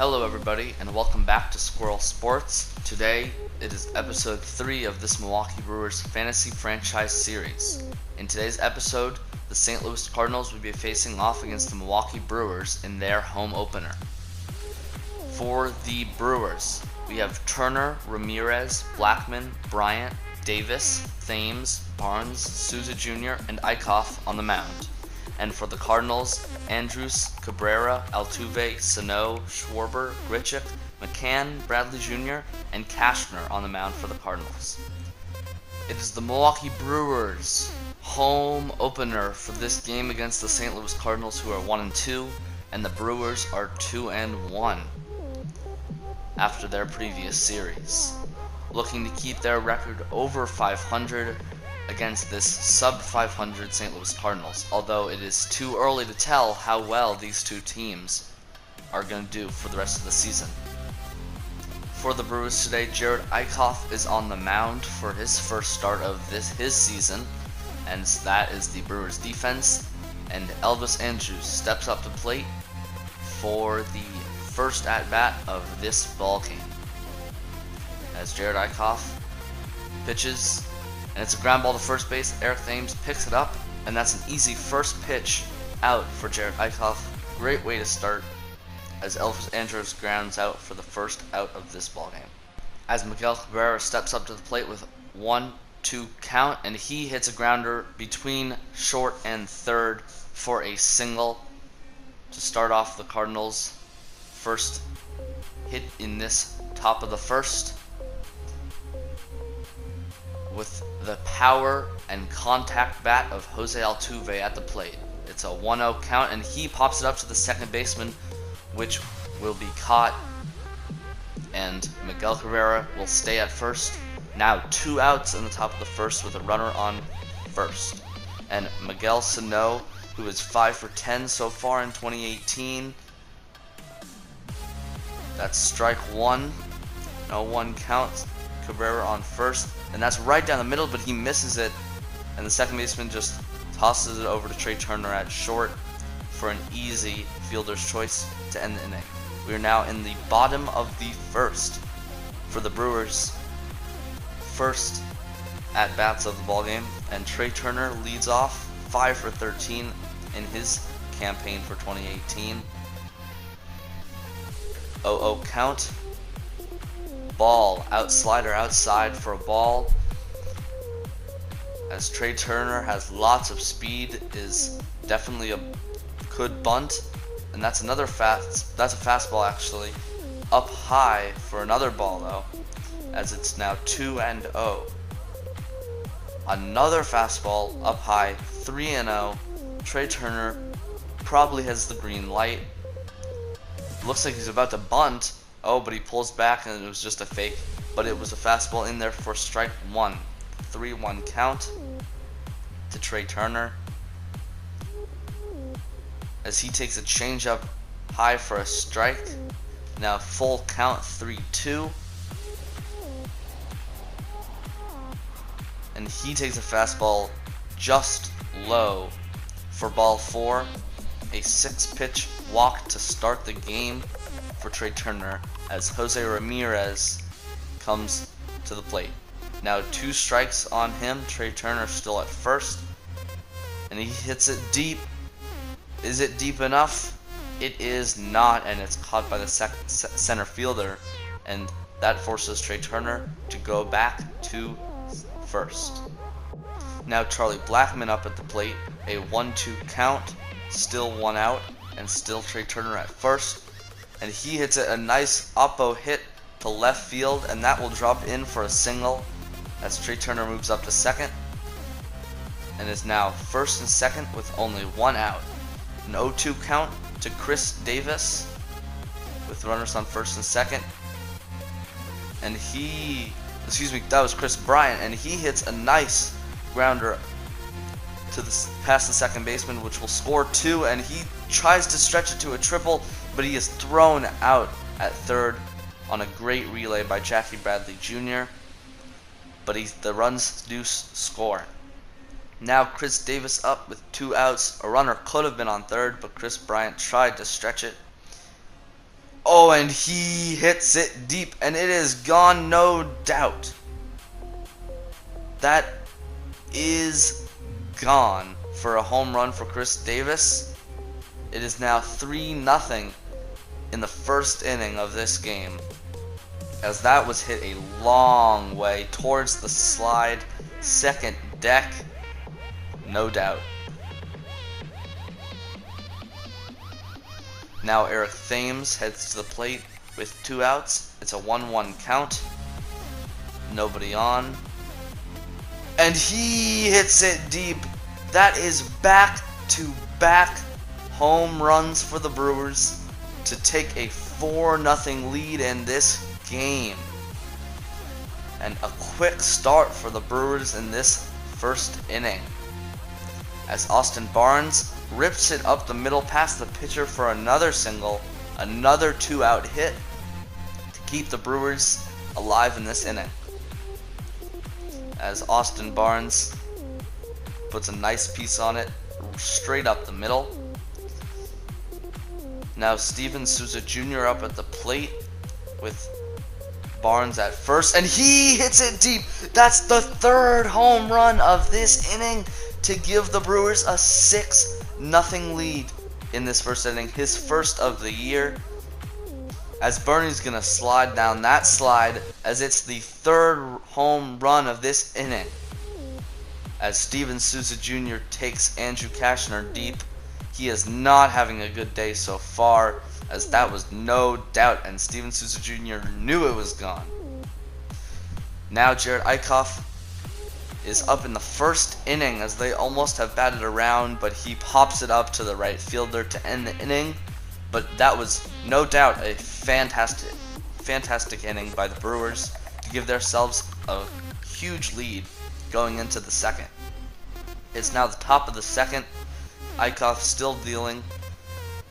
Hello everybody and welcome back to Squirrel Sports. Today it is episode 3 of this Milwaukee Brewers fantasy franchise series. In today's episode, the St. Louis Cardinals will be facing off against the Milwaukee Brewers in their home opener. For the Brewers, we have Turner, Ramirez, Blackmon, Bryant, Davis, Thames, Barnes, Souza Jr., and Eichhoff on the mound. And for the Cardinals, Andrus, Cabrera, Altuve, Sano, Schwarber, Grichuk, McCann, Bradley Jr., and Cashner on the mound for the Cardinals. It is the Milwaukee Brewers' home opener for this game against the St. Louis Cardinals, who are 1-2, and the Brewers are 2-1 after their previous series, looking to keep their record over 500 against this sub-500 St. Louis Cardinals, although it is too early to tell how well these two teams are going to do for the rest of the season. For the Brewers today, Jared Eichhoff is on the mound for his first start of his season, and that is the Brewers defense, and Elvis Andrus steps up to plate for the first at-bat of this ball game. As Jared Eichhoff pitches, and it's a ground ball to first base. Eric Thames picks it up, and that's an easy first pitch out for Jared Eichhoff. Great way to start, as Elvis Andrus grounds out for the first out of this ballgame. As Miguel Cabrera steps up to the plate with 1-2 count, and he hits a grounder between short and third for a single to start off the Cardinals' first hit in this top of the first. With the power and contact bat of Jose Altuve at the plate. It's a 1-0 count, and he pops it up to the second baseman, which will be caught, and Miguel Cabrera will stay at first. Now 2 outs in the top of the first with a runner on first. And Miguel Sano, who is 5 for 10 so far in 2018. That's strike 1. 0-1 count. Cabrera on first, and that's right down the middle, but he misses it, and the second baseman just tosses it over to Trey Turner at short for an easy fielder's choice to end the inning. We are now in the bottom of the first for the Brewers' first at-bats of the ballgame, and Trey Turner leads off 5 for 13 in his campaign for 2018. 0-0 count. Ball, slider outside for a ball, as Trey Turner has lots of speed, is definitely a good bunt, and that's a fastball actually, up high for another ball though, as it's now 2-0. Another fastball up high, 3-0. Trey Turner probably has the green light. Looks like he's about to bunt. Oh, but he pulls back, and it was just a fake. But it was a fastball in there for strike 1. 3-1 count to Trey Turner, as he takes a changeup high for a strike. Now full count, 3-2. And he takes a fastball just low for ball 4. A 6-pitch walk to start the game for Trey Turner, as Jose Ramirez comes to the plate. Now 2 strikes on him. Trey Turner still at first, and he hits it deep. Is it deep enough? It is not, and it's caught by the center fielder, and that forces Trey Turner to go back to first. Now Charlie Blackmon up at the plate. A 1-2 count, still 1 out, and still Trey Turner at first. And he hits it a nice oppo hit to left field, and that will drop in for a single as Trey Turner moves up to second and is now first and second with only 1 out. An 0-2 count to Chris Davis with runners on first and second, and that was Chris Bryant, and he hits a nice grounder to past the second baseman, which will score 2, and he tries to stretch it to a triple, but he is thrown out at third on a great relay by Jackie Bradley Jr., but the runs do score. Now Chris Davis up with 2 outs. A runner could have been on third, but Chris Bryant tried to stretch it, Oh, and he hits it deep, and it is gone, no doubt. That is gone for a home run for Chris Davis. It is now 3-0 in the first inning of this game, as that was hit a long way towards the slide second deck, no doubt. Now Eric Thames heads to the plate with 2 outs. It's a 1-1 count. Nobody on. And he hits it deep. That is back-to-back home runs for the Brewers to take a 4-0 lead in this game. And a quick start for the Brewers in this first inning, as Austin Barnes rips it up the middle past the pitcher for another single, another 2-out hit to keep the Brewers alive in this inning. As Austin Barnes puts a nice piece on it straight up the middle. Now Steven Souza Jr. up at the plate with Barnes at first, and he hits it deep. That's the 3rd home run of this inning to give the Brewers a 6-0 lead in this first inning, his first of the year. As Bernie's gonna slide down that slide, as it's the 3rd home run of this inning. As Steven Souza Jr. takes Andrew Cashner deep. He is not having a good day so far, as that was no doubt, and Steven Souza Jr. knew it was gone. Now Jared Eichhoff is up in the first inning, as they almost have batted around, but he pops it up to the right fielder to end the inning. But that was no doubt a fantastic inning by the Brewers to give themselves a huge lead going into the second. It's now the top of the second. Eichhoff still dealing,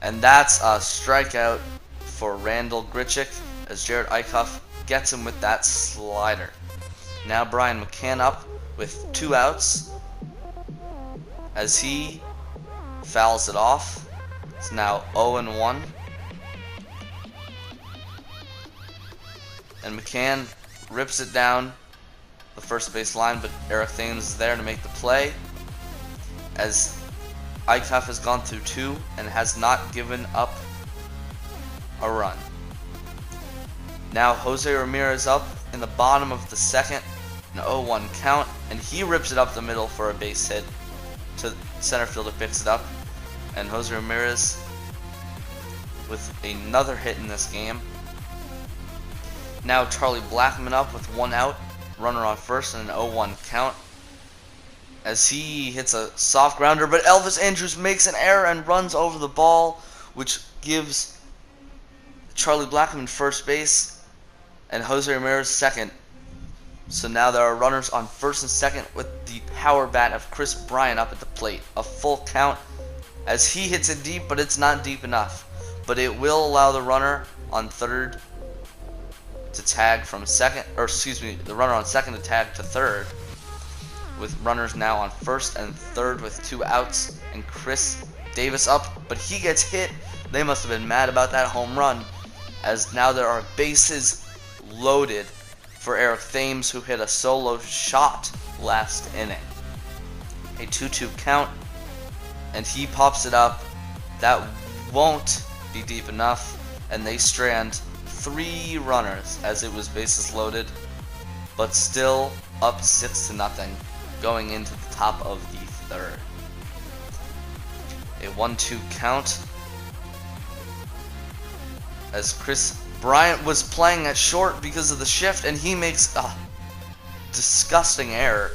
and that's a strikeout for Randall Grichuk, as Jared Eichhoff gets him with that slider. Now Brian McCann up with 2 outs, as he fouls it off. It's now 0-1, and McCann rips it down the first base line, but Eric Thames is there to make the play, as Eichhoff has gone through 2 and has not given up a run. Now Jose Ramirez up in the bottom of the second, an 0-1 count, and he rips it up the middle for a base hit. To center fielder picks it up, and Jose Ramirez with another hit in this game. Now Charlie Blackmon up with 1 out, runner on first, and an 0-1 count, as he hits a soft grounder, but Elvis Andrus makes an error and runs over the ball, which gives Charlie Blackmon first base and Jose Ramirez second. So now there are runners on first and second with the power bat of Chris Bryant up at the plate. A full count, as he hits it deep, but it's not deep enough. But it will allow the runner on third to tag from second, or excuse me, the runner on second to tag to third, with runners now on first and third with 2 outs, and Chris Davis up, but he gets hit. They must have been mad about that home run, as now there are bases loaded for Eric Thames, who hit a solo shot last inning. A 2-2 count, and he pops it up. That won't be deep enough, and they strand 3 runners as it was bases loaded, but still up 6-0 going into the top of the third. A 1-2 count, as Chris Bryant was playing at short because of the shift, and he makes a disgusting error.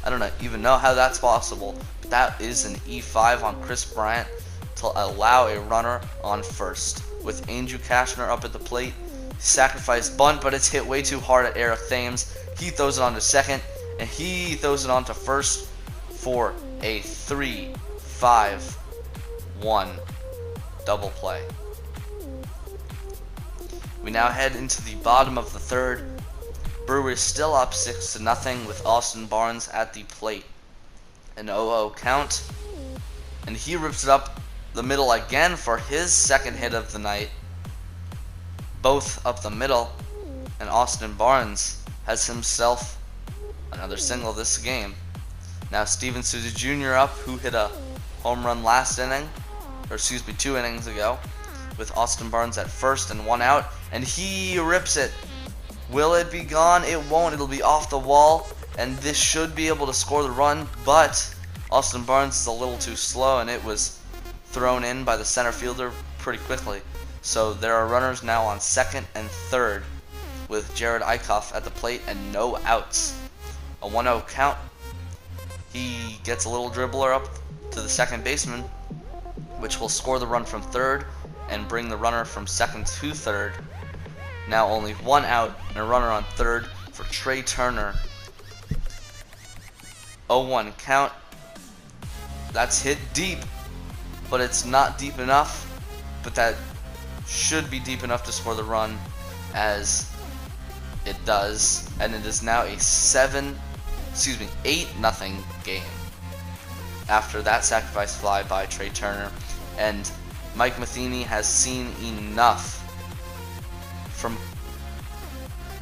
I don't even know how that's possible, but that is an E5 on Chris Bryant to allow a runner on first. With Andrew Cashner up at the plate, sacrifice bunt, but it's hit way too hard at Eric Thames. He throws it on to second, and he throws it on to first for a 3-5-1 double play. We now head into the bottom of the third. Brewers still up 6-0 with Austin Barnes at the plate. An 0-0 count, and he rips it up the middle again for his second hit of the night, both up the middle, and Austin Barnes has himself another single this game. Now Steven Souza Jr. up, who hit a home run last inning, or excuse me, 2 innings ago, with Austin Barnes at first and 1 out, and he rips it. Will it be gone? It won't. It'll be off the wall, and this should be able to score the run, but Austin Barnes is a little too slow, and it was thrown in by the center fielder pretty quickly. So there are runners now on second and third with Jerad Eickhoff at the plate and no outs. A 1-0 count. He gets a little dribbler up to the second baseman, which will score the run from third and bring the runner from second to third. Now only 1 out and a runner on third for Trey Turner. 0-1 count. That's hit deep, but it's not deep enough. But that should be deep enough to score the run, as it does, and it is now a 8-0 game after that sacrifice fly by Trey Turner. And Mike Matheny has seen enough from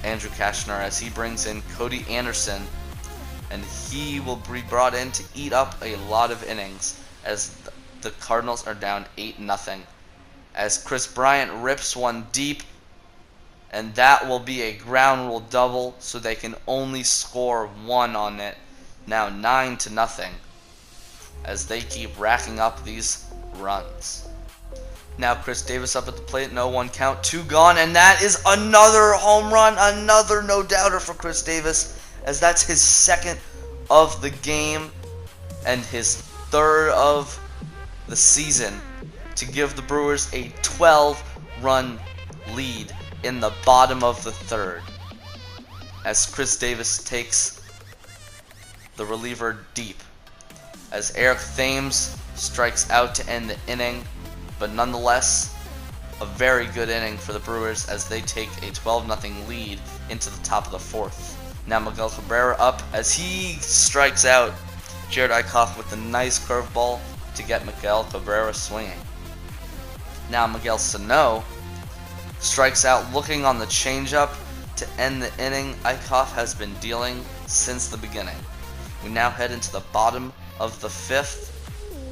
Andrew Kashner as he brings in Cody Anderson, and he will be brought in to eat up a lot of innings as the Cardinals are down 8-0. As Chris Bryant rips one deep, and that will be a ground rule double, so they can only score 1 on it. Now 9-0 as they keep racking up these runs. Now Chris Davis up at the plate, 0-1 count, 2 gone, and that is another home run, another no-doubter for Chris Davis, as that's his second of the game and his third of the season to give the Brewers a 12-run lead in the bottom of the third, as Chris Davis takes the reliever deep, as Eric Thames strikes out to end the inning, but nonetheless a very good inning for the Brewers as they take a 12-0 lead into the top of the fourth. Now Miguel Cabrera up as he strikes out Jerad Eickhoff with a nice curveball to get Miguel Cabrera swinging. Now Miguel Sano strikes out looking on the changeup to end the inning Eickhoff has been dealing since the beginning. We now head into the bottom of the fifth.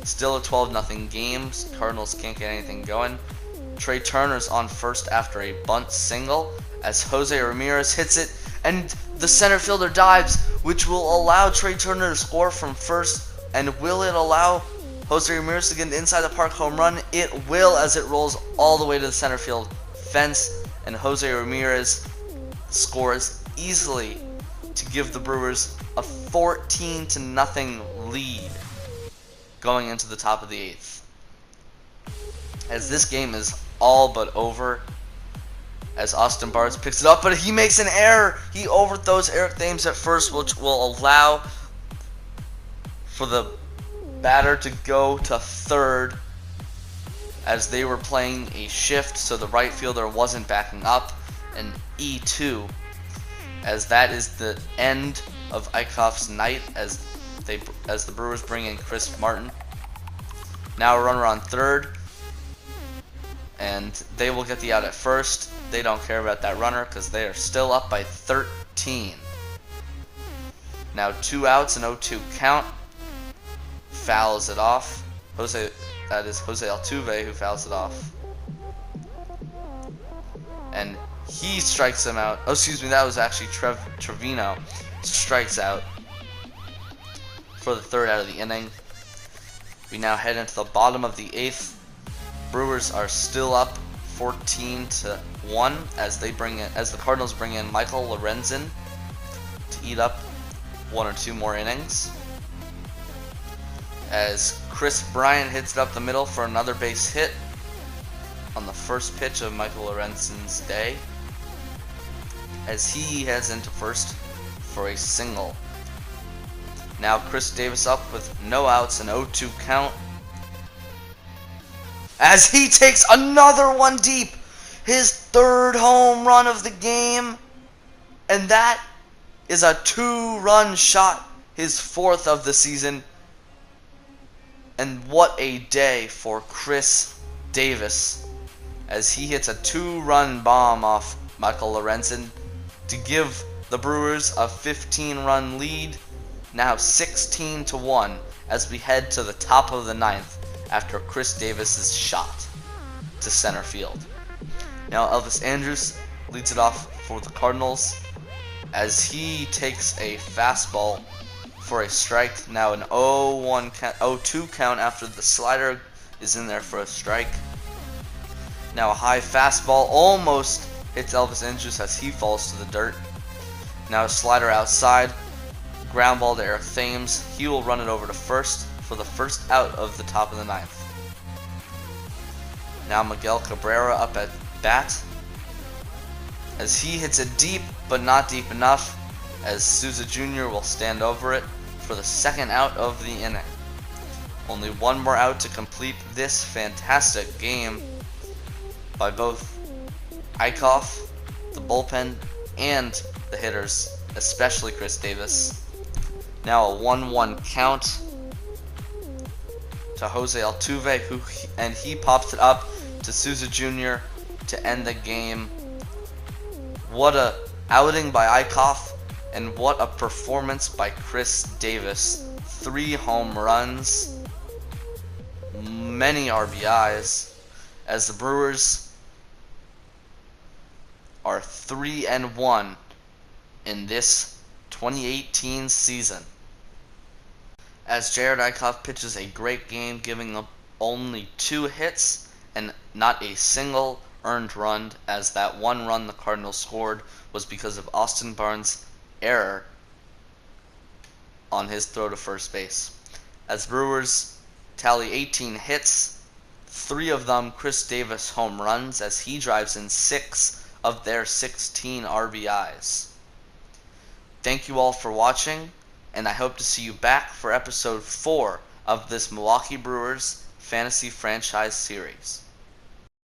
Still a 12-0 game. Cardinals can't get anything going. Trey Turner's on first after a bunt single as Jose Ramirez hits it, and the center fielder dives, which will allow Trey Turner to score from first. And will it allow Jose Ramirez to get an inside the park home run? It will, as it rolls all the way to the center field fence, and Jose Ramirez scores easily to give the Brewers a 14-0 lead going into the top of the eighth. As this game is all but over, as Austin Barnes picks it up, but he makes an error. He overthrows Eric Thames at first, which will allow for the batter to go to third, as they were playing a shift, so the right fielder wasn't backing up, and E2, as that is the end of Eickhoff's night as the Brewers bring in Chris Martin. Now a runner on third, and they will get the out at first. They don't care about that runner because they are still up by 13. Now 2 outs and 0-2 count. Fouls it off. That is Jose Altuve who fouls it off. And he strikes him out. Oh, excuse me, that was actually Trevino. Strikes out for the third out of the inning. We now head into the bottom of the eighth. Brewers are still up 14-1 as the Cardinals bring in Michael Lorenzen to eat up 1 or 2 more innings. As Chris Bryant hits it up the middle for another base hit on the first pitch of Michael Lorenzen's day, as he heads into first for a single. Now Chris Davis up with no outs and 0-2 count, as he takes another one deep, his third home run of the game, and that is a 2-run shot, his 4th of the season. And what a day for Chris Davis, as he hits a 2-run bomb off Michael Lorenzen to give the Brewers a 15-run lead, now 16-1, as we head to the top of the ninth after Chris Davis's shot to center field. Now Elvis Andrus leads it off for the Cardinals as he takes a fastball for a strike. Now an 0-2 count after the slider is in there for a strike. Now a high fastball almost hits Elvis Andrus as he falls to the dirt. Now a slider outside, ground ball to Eric Thames. He will run it over to first for the first out of the top of the ninth. Now Miguel Cabrera up at bat as he hits it deep, but not deep enough, as Souza Jr. will stand over it for the second out of the inning. Only one more out to complete this fantastic game by both Eichhoff, the bullpen, and the hitters, especially Chris Davis. Now a 1-1 count to Jose Altuve, and he pops it up to Souza Jr. to end the game. What a outing by Eichhoff, and what a performance by Chris Davis. 3 home runs, many RBIs, as the Brewers are 3-1 in this 2018 season. As Jared Eichhoff pitches a great game, giving up only 2 hits and not a single earned run, as that 1 run the Cardinals scored was because of Austin Barnes' error on his throw to first base. As Brewers tally 18 hits, 3 of them Chris Davis home runs, as he drives in 6 of their 16 RBIs. Thank you all for watching, and I hope to see you back for episode 4 of this Milwaukee Brewers Fantasy Franchise Series.